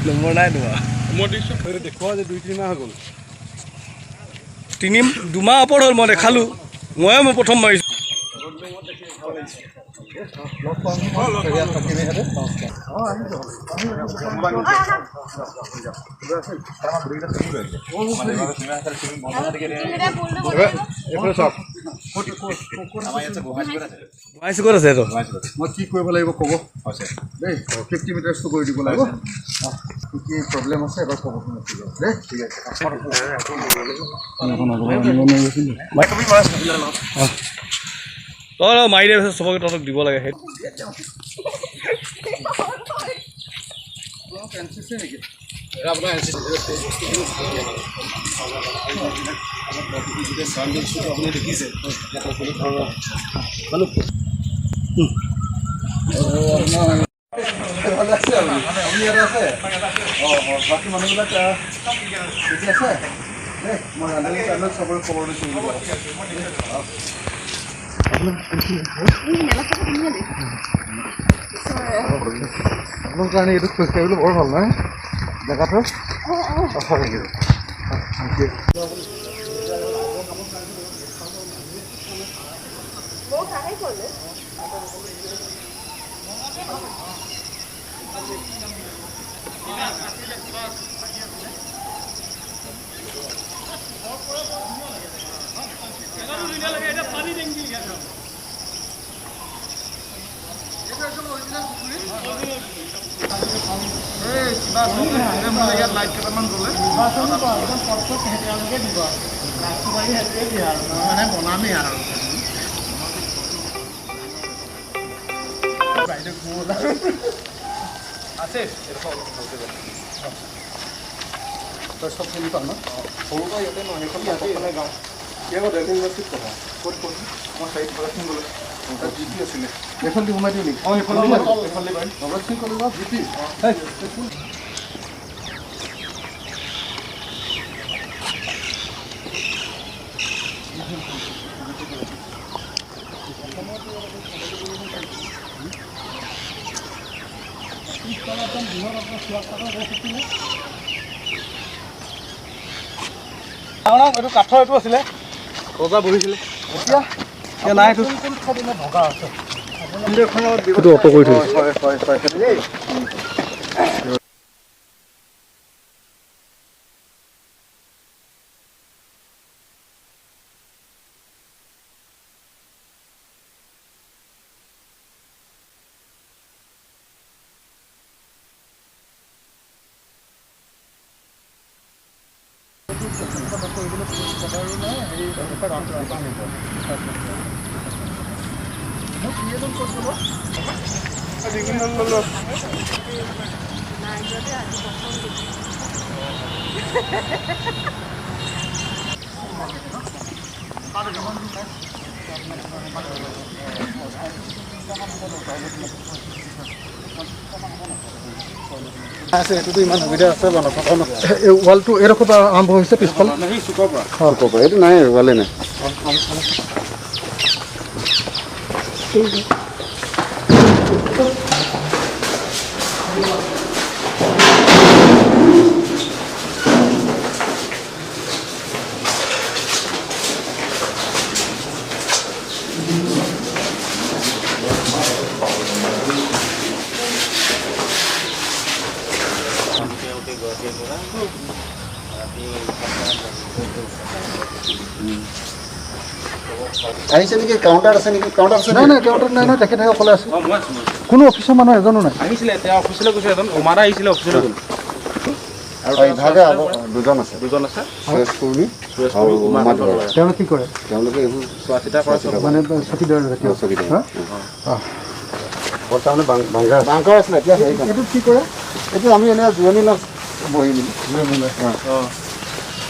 Number নাই তোমাৰ দেখুৱা যে 2-3 মাহ হৈ গ'ল 2 মাহ ওপৰত হ'ল মই দেখালোঁ মই প্ৰথম মাৰিছোঁ ক'ত আছে এইটো মই কি কৰিব লাগিব ক'ব দেই 50 মিটাৰছটো কৰি দিব লাগিব কি প্ৰব্লেম আছে এবাৰ ক'ব দেই ঠিক আছে তই মাৰি দিয়া পিছত চবকে তহঁতক দিব লাগে সেইটো বাকী মানুহবিলাক ঠিকে আছে মই ৰান্ধনি চবৰে খবৰ দিছোঁ আপোনাৰ কাৰণে এইটো খোজকাঢ়িবলৈ বৰ ভাল নহয় জেগাটো চব চিনি পাওঁ ন সৰু পৰা ইয়াতে নহয় সেইখন গাঁও দেলহি ইউনিভাৰ্চিটিত পঢ়া ক'ত পঢ়ি মই চাইড ভগত সিং কলেজ তাত জি পি আছিলে এইখন দি সোমাই দিওঁ নেকি অঁ এইখন ভগত সিং কলেজত জি পি এইটো কাঠৰ এইটো আছিলে ৰজা বহিছিলে এতিয়া নাই এইটো ভগা আছে এইটো অটো কৰি থৈছে আছে এইটো ইমান সুবিধা আছে ৱালটো এডোখৰ পৰা আৰম্ভ হৈছে পিছফালে চুকৰ পৰা এইটো নাই ৱালে নাই আহিছে নেকি কাউণ্টাৰ আছে নেকি কাউণ্টাৰ আছে নাই কাউণ্টাৰ নাই নহয় তেখেতে অকলে আছে কোনো অফিচৰ মানুহ এজনো নাই আহিছিলে তেওঁ অফিচলৈ গৈছে এজন ওমাৰা আহিছিলে অফিচলৈ গ'ল আৰু ইভাগে দুজন আছে তেওঁলোকে কি কৰে তেওঁলোকে এইবোৰ চোৱা চিতা কৰে মানে চকীদাৰ বৰ্তমানে বাংকাৰ আছিলে এতিয়া এইটো কি কৰে এইটো আমি এনে জোৰণি লওঁ বহি মিলি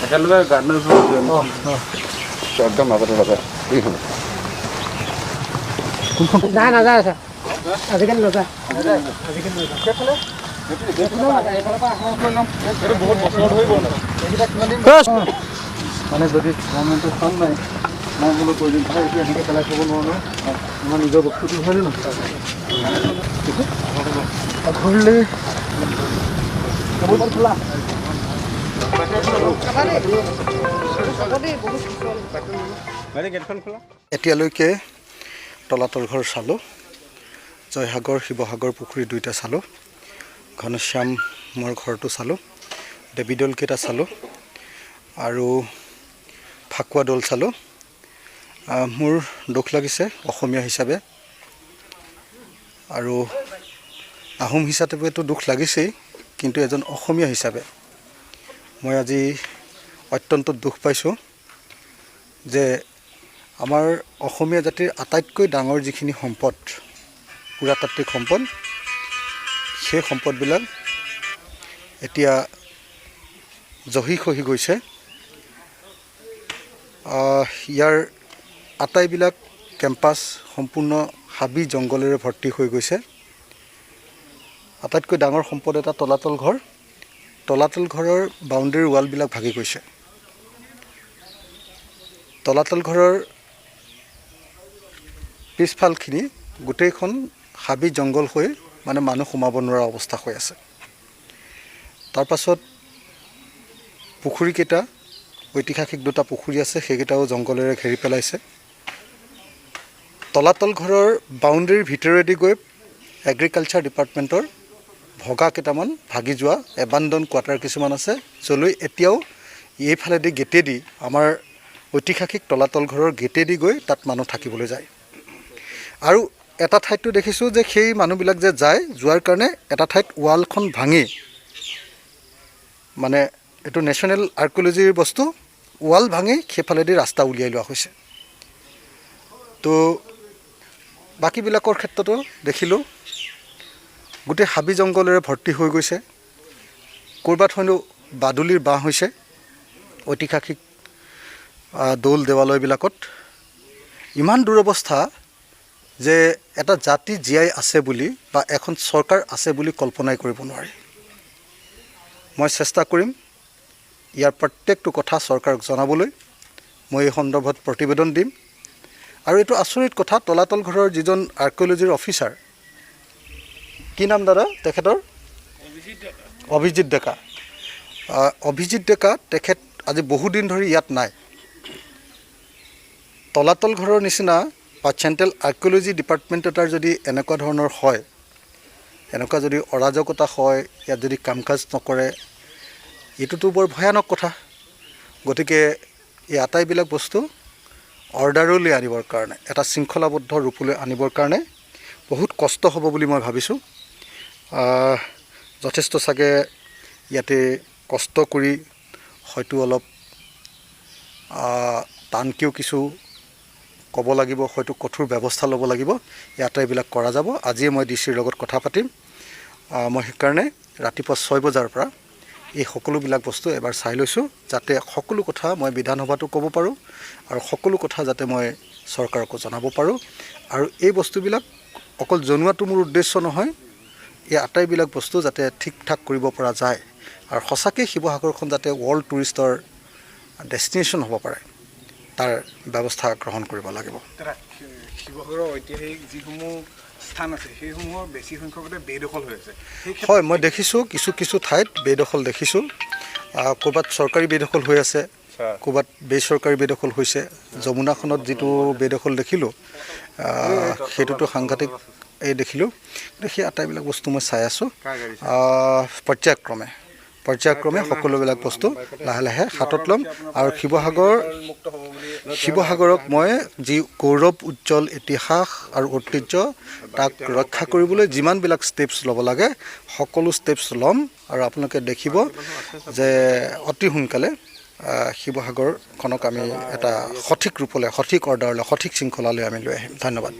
একেলগে গাৰ্ডেনৰ একদম মাজতে লগা নাই নাযায় আছে আজিকালি নাযায় মানে যদি গভৰ্ণমেণ্টৰ ফাণ্ড নাই মই বোলো কৈ দিম ভাই এতিয়া এনেকৈ পেলাই থ'ব নোৱাৰো আমাৰ নিজৰ বস্তুটো হয়নে নহয় ঘৰলৈ খোলা এতিয়ালৈকে তলাতল ঘৰ চালোঁ, জয়সাগৰ শিৱসাগৰ পুখুৰী দুইটা চালোঁ, ঘনশ্যামৰ ঘৰটো চালোঁ, দেৱী দৌলকেইটা চালোঁ আৰু ফাকুৱা দৌল চালোঁ। মোৰ দুখ লাগিছে অসমীয়া হিচাপে আৰু আহোম হিচাপেতো দুখ লাগিছেই, কিন্তু এজন অসমীয়া হিচাপে মই আজি অত্যন্ত দুখ পাইছোঁ যে আমাৰ অসমীয়া জাতিৰ আটাইতকৈ ডাঙৰ যিখিনি সম্পদ, পুৰাতাত্ত্বিক সম্পদ, সেই সম্পদবিলাক এতিয়া জহি খহি গৈছে। ইয়াৰ আটাইবিলাক কেম্পাছ সম্পূৰ্ণ হাবি জংঘলেৰে ভৰ্তি হৈ গৈছে। আটাইতকৈ ডাঙৰ সম্পদ এটা তলাতল ঘৰ, তলাতল ঘৰৰ বাউণ্ডেৰী ৱালবিলাক ভাগি গৈছে। তলাতল ঘৰৰ পিছফালখিনি গোটেইখন হাবি জংঘল হৈ মানে মানুহ সোমাব নোৱাৰা অৱস্থা হৈ আছে। তাৰ পাছত পুখুৰীকেইটা, ঐতিহাসিক দুটা পুখুৰী আছে, সেইকেইটাও জংঘলেৰে ঘেৰি পেলাইছে। তলাতল ঘৰৰ বাউণ্ডেৰীৰ ভিতৰেদি গৈ এগ্ৰিকালচাৰ ডিপাৰ্টমেণ্টৰ ভগা কেইটামান ভাগি যোৱা এবাণ্ডন কোৱাৰ্টাৰ কিছুমান আছে, য'লৈ এতিয়াও এইফালেদি গেটেদি, আমাৰ ঐতিহাসিক তলাতল ঘৰৰ গেটেদি গৈ তাত মানুহ থাকিবলৈ যায়। আৰু এটা ঠাইততো দেখিছোঁ যে সেই মানুহবিলাক যে যোৱাৰ কাৰণে এটা ঠাইত ৱালখন ভাঙি, মানে এইটো নেশ্যনেল আৰ্কিঅ'লজিৰ বস্তু, ৱাল ভাঙি সেইফালেদি ৰাস্তা উলিয়াই লোৱা হৈছে। তো বাকীবিলাকৰ ক্ষেত্ৰতো দেখিলোঁ গোটেই হাবি জংঘলেৰে ভৰ্তি হৈ গৈছে। ক'ৰবাত হয়তো বাদুলিৰ বাঁহ হৈছে ঐতিহাসিক দৌল দেৱালয়বিলাকত। ইমান দুৰৱস্থা যে এটা জাতি জীয়াই আছে বুলি বা এখন চৰকাৰ আছে বুলি কল্পনাই কৰিব নোৱাৰি। মই চেষ্টা কৰিম ইয়াৰ প্ৰত্যেকটো কথা চৰকাৰক জনাবলৈ। মই এই সন্দৰ্ভত প্ৰতিবেদন দিম। আৰু এইটো আচৰিত কথা, তলাতল ঘৰৰ যিজন আৰ্কিঅ'লজিৰ অফিচাৰ, কি নাম দাদা তেখেতৰ? অভিজিত ডেকা। অভিজিত ডেকা তেখেত আজি বহুদিন ধৰি ইয়াত নাই। তলাতল ঘৰৰ নিচিনা বা চেণ্ট্ৰেল আৰ্কিঅ'লজি ডিপাৰ্টমেণ্ট এটাৰ যদি এনেকুৱা ধৰণৰ হয়, এনেকুৱা যদি অৰাজকতা হয়, ইয়াত যদি কাম কাজ নকৰে, এইটোতো বৰ ভয়ানক কথা। গতিকে এই আটাইবিলাক বস্তু অৰ্ডাৰলৈ আনিবৰ কাৰণে, এটা শৃংখলাবদ্ধ ৰূপলৈ আনিবৰ কাৰণে বহুত কষ্ট হ'ব বুলি মই ভাবিছোঁ। যথেষ্ট চাগে ইয়াতে কষ্ট কৰি হয়তো অলপ টানকৈও কিছু ক'ব লাগিব, হয়তো কঠোৰ ব্যৱস্থা ল'ব লাগিব। ইয়াতে এইবিলাক কৰা যাব। আজিয়ে মই ডিচিৰ লগত কথা পাতিম। মই সেইকাৰণে ৰাতিপুৱা 6 বজাৰ পৰা এই সকলোবিলাক বস্তু এবাৰ চাই লৈছোঁ, যাতে সকলো কথা মই বিধানসভাতো ক'ব পাৰোঁ আৰু সকলো কথা যাতে মই চৰকাৰকো জনাব পাৰোঁ। আৰু এই বস্তুবিলাক অকল জনোৱাটো মোৰ উদ্দেশ্য নহয়, এই আটাইবিলাক বস্তু যাতে ঠিক ঠাক কৰিব পৰা যায় আৰু সঁচাকৈ শিৱসাগৰখন যাতে ৱৰ্ল্ড টুৰিষ্টৰ ডেষ্টিনেশ্যন হ'ব পাৰে, তাৰ ব্যৱস্থা গ্ৰহণ কৰিব লাগিব। শিৱসাগৰৰ ঐতিহাসিক যিসমূহ স্থান আছে সেইসমূহৰ বেছি সংখ্যকতে বেদখল হৈ আছে। হয়, মই দেখিছোঁ কিছু ঠাইত বেদখল দেখিছোঁ। ক'ৰবাত চৰকাৰী বেদখল হৈ আছে, ক'ৰবাত বেচৰকাৰী বেদখল হৈছে। যমুনাখনত যিটো বেদখল দেখিলোঁ সেইটোতো সাংঘাতিক দেখিলোঁ। সেই আটাইবিলাক বস্তু মই চাই আছোঁ। পৰ্যায়ক্ৰমে সকলোবিলাক বস্তু লাহে লাহে হাতত ল'ম। আৰু শিৱসাগৰক মই যি গৌৰৱ উজ্জ্বল ইতিহাস আৰু ঐতিহ্য, তাক ৰক্ষা কৰিবলৈ যিমানবিলাক ষ্টেপছ ল'ব লাগে সকলো ষ্টেপছ ল'ম। আৰু আপোনালোকে দেখিব যে অতি সোনকালে শিৱসাগৰখনক আমি এটা সঠিক ৰূপলৈ, সঠিক অৰ্ডাৰলৈ, সঠিক শৃংখলালৈ আমি লৈ আহিম। ধন্যবাদ।